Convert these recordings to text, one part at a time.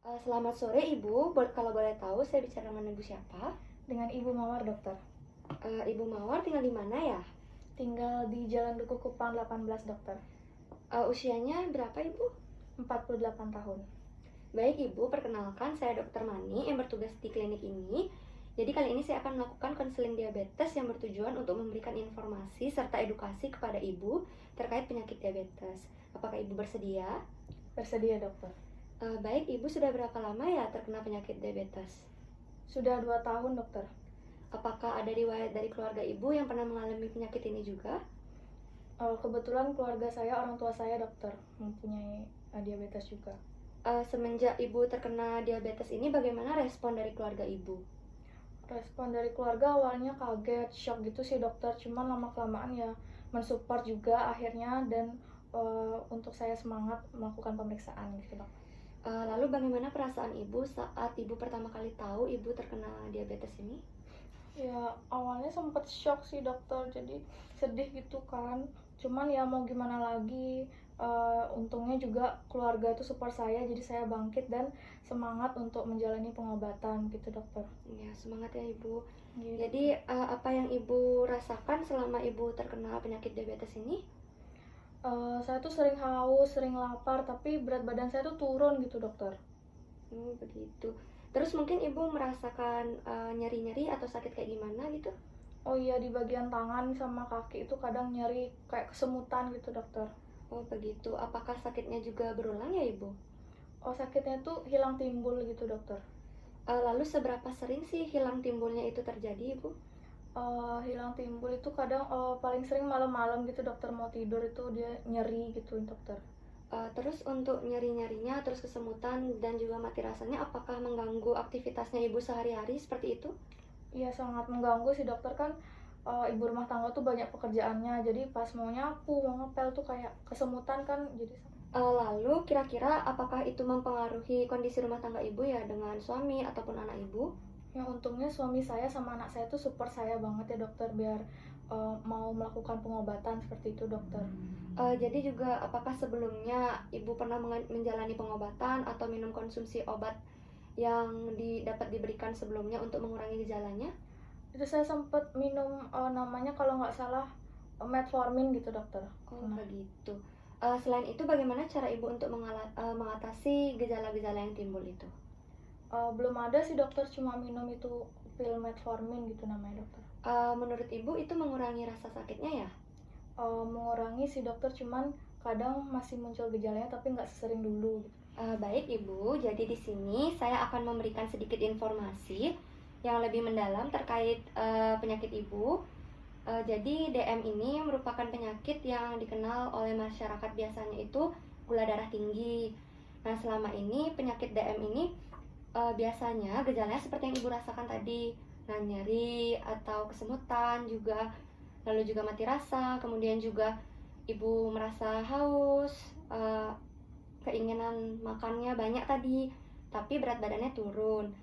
Selamat sore Ibu, kalau boleh tahu saya bicara dengan Ibu siapa? Dengan Ibu Mawar, dokter. Ibu Mawar tinggal di mana ya? Tinggal di Jalan Duku Kupang 18, dokter. Usianya berapa Ibu? 48 tahun. Baik Ibu, perkenalkan saya Dr. Mani yang bertugas di klinik ini. Jadi kali ini saya akan melakukan konseling diabetes yang bertujuan untuk memberikan informasi serta edukasi kepada Ibu terkait penyakit diabetes. Apakah Ibu bersedia? Bersedia, dokter. Baik Ibu, sudah berapa lama ya terkena penyakit diabetes? Sudah 2 tahun, dokter. Apakah ada riwayat dari keluarga Ibu yang pernah mengalami penyakit ini juga? Kebetulan keluarga saya, orang tua saya, dokter, mempunyai diabetes juga. Semenjak Ibu terkena diabetes ini, bagaimana respon dari keluarga Ibu? Respon dari keluarga awalnya kaget, shock gitu sih, dokter. Cuman lama-kelamaan ya mensupport juga akhirnya, dan untuk saya semangat melakukan pemeriksaan gitu, dokter. Lalu bagaimana perasaan Ibu saat Ibu pertama kali tahu Ibu terkena diabetes ini? Ya awalnya sempet shock sih, dokter, jadi sedih gitu kan. Cuman ya mau gimana lagi, untungnya juga keluarga itu support saya, jadi saya bangkit dan semangat untuk menjalani pengobatan gitu, dokter. Ya, semangat ya Ibu. Gitu. Jadi apa yang Ibu rasakan selama Ibu terkena penyakit diabetes ini? Saya tuh sering haus, sering lapar, tapi berat badan saya tuh turun gitu, dokter. Begitu. Terus mungkin Ibu merasakan nyeri-nyeri atau sakit kayak gimana gitu? Oh iya, di bagian tangan sama kaki itu kadang nyeri kayak kesemutan gitu, dokter. Oh begitu. Apakah sakitnya juga berulang ya Ibu? Oh, sakitnya tuh hilang timbul gitu, dokter. Lalu seberapa sering sih hilang timbulnya itu terjadi Ibu? Hilang timbul itu kadang paling sering malam-malam gitu, dokter, mau tidur itu dia nyeri gitu, dokter. Terus untuk nyeri-nyerinya, terus kesemutan dan juga mati rasanya, apakah mengganggu aktivitasnya Ibu sehari-hari seperti itu? Iya, sangat mengganggu sih, dokter, kan ibu rumah tangga tuh banyak pekerjaannya, jadi pas mau nyapu, mau ngepel tuh kayak kesemutan kan, jadi Lalu kira-kira apakah itu mempengaruhi kondisi rumah tangga Ibu ya dengan suami ataupun anak Ibu? ya untungnya suami saya sama anak saya tuh support saya banget ya, dokter, biar mau melakukan pengobatan seperti itu, dokter. Jadi juga apakah sebelumnya Ibu pernah menjalani pengobatan atau minum konsumsi obat yang dapat diberikan sebelumnya untuk mengurangi gejalanya? Itu saya sempat minum namanya kalau nggak salah metformin gitu, dokter. Oh begitu. Selain itu bagaimana cara Ibu untuk mengatasi gejala-gejala yang timbul itu? Belum ada sih, dokter, cuma minum itu pil metformin gitu namanya, dokter. Menurut Ibu itu mengurangi rasa sakitnya ya? Mengurangi sih, dokter, cuman kadang masih muncul gejalanya tapi nggak sesering dulu gitu. Baik Ibu, jadi di sini saya akan memberikan sedikit informasi yang lebih mendalam terkait penyakit Ibu. Jadi DM ini merupakan penyakit yang dikenal oleh masyarakat biasanya itu gula darah tinggi. Nah selama ini penyakit DM ini biasanya gejalanya seperti yang Ibu rasakan tadi. Nah nyeri atau kesemutan juga, lalu juga mati rasa, kemudian juga Ibu merasa haus, keinginan makannya banyak tadi, tapi berat badannya turun.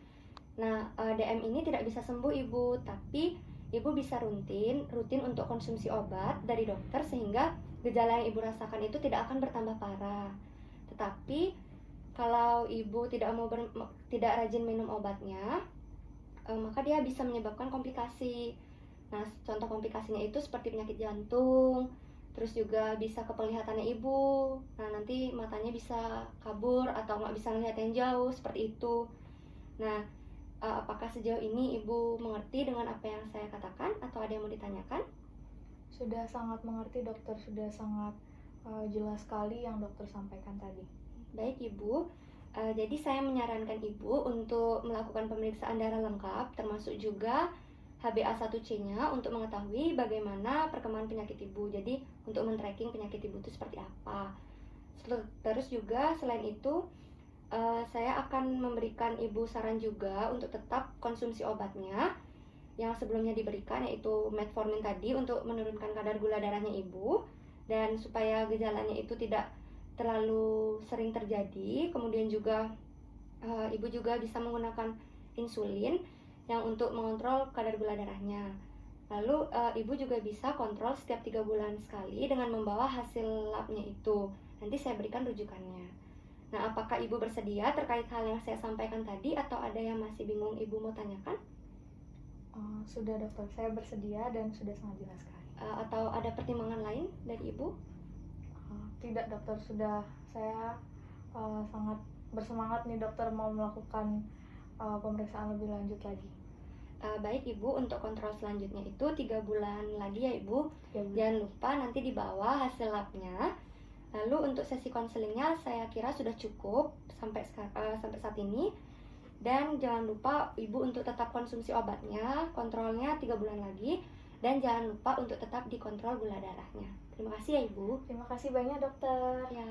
Nah, DM ini tidak bisa sembuh Ibu, tapi Ibu bisa rutin untuk konsumsi obat dari dokter sehingga gejala yang Ibu rasakan itu tidak akan bertambah parah. Tetapi kalau Ibu tidak rajin minum obatnya, maka dia bisa menyebabkan komplikasi. Nah, contoh komplikasinya itu seperti penyakit jantung, terus juga bisa ke penglihatannya Ibu. Nah, nanti matanya bisa kabur atau nggak bisa melihat yang jauh, seperti itu. Nah, apakah sejauh ini Ibu mengerti dengan apa yang saya katakan atau ada yang mau ditanyakan? Sudah sangat mengerti, dokter, sudah sangat jelas sekali yang dokter sampaikan tadi. Baik Ibu, jadi saya menyarankan Ibu untuk melakukan pemeriksaan darah lengkap, termasuk juga HbA1c-nya untuk mengetahui bagaimana perkembangan penyakit Ibu. Jadi untuk men-tracking penyakit Ibu itu seperti apa. Terus juga selain itu, saya akan memberikan Ibu saran juga untuk tetap konsumsi obatnya yang sebelumnya diberikan, yaitu metformin tadi untuk menurunkan kadar gula darahnya Ibu, dan supaya gejalanya itu tidak terlalu sering terjadi. Kemudian juga Ibu juga bisa menggunakan insulin yang untuk mengontrol kadar gula darahnya. Lalu Ibu juga bisa kontrol setiap 3 bulan sekali dengan membawa hasil labnya itu. Nanti saya berikan rujukannya. Nah, apakah Ibu bersedia terkait hal yang saya sampaikan tadi atau ada yang masih bingung Ibu mau tanyakan? Sudah dokter, saya bersedia dan sudah sangat jelas sekali. Atau ada pertimbangan lain dari Ibu? Tidak dokter, sudah. Saya sangat bersemangat nih dokter mau melakukan pemeriksaan lebih lanjut lagi. Baik Ibu, untuk kontrol selanjutnya itu 3 bulan lagi ya Ibu. Ya, Bu. Jangan lupa nanti di bawah hasil labnya. Lalu untuk sesi konselingnya saya kira sudah cukup sampai saat ini. Dan jangan lupa Ibu untuk tetap konsumsi obatnya, kontrolnya 3 bulan lagi. Dan jangan lupa untuk tetap dikontrol gula darahnya. Terima kasih ya Ibu. Terima kasih banyak dokter. Ya.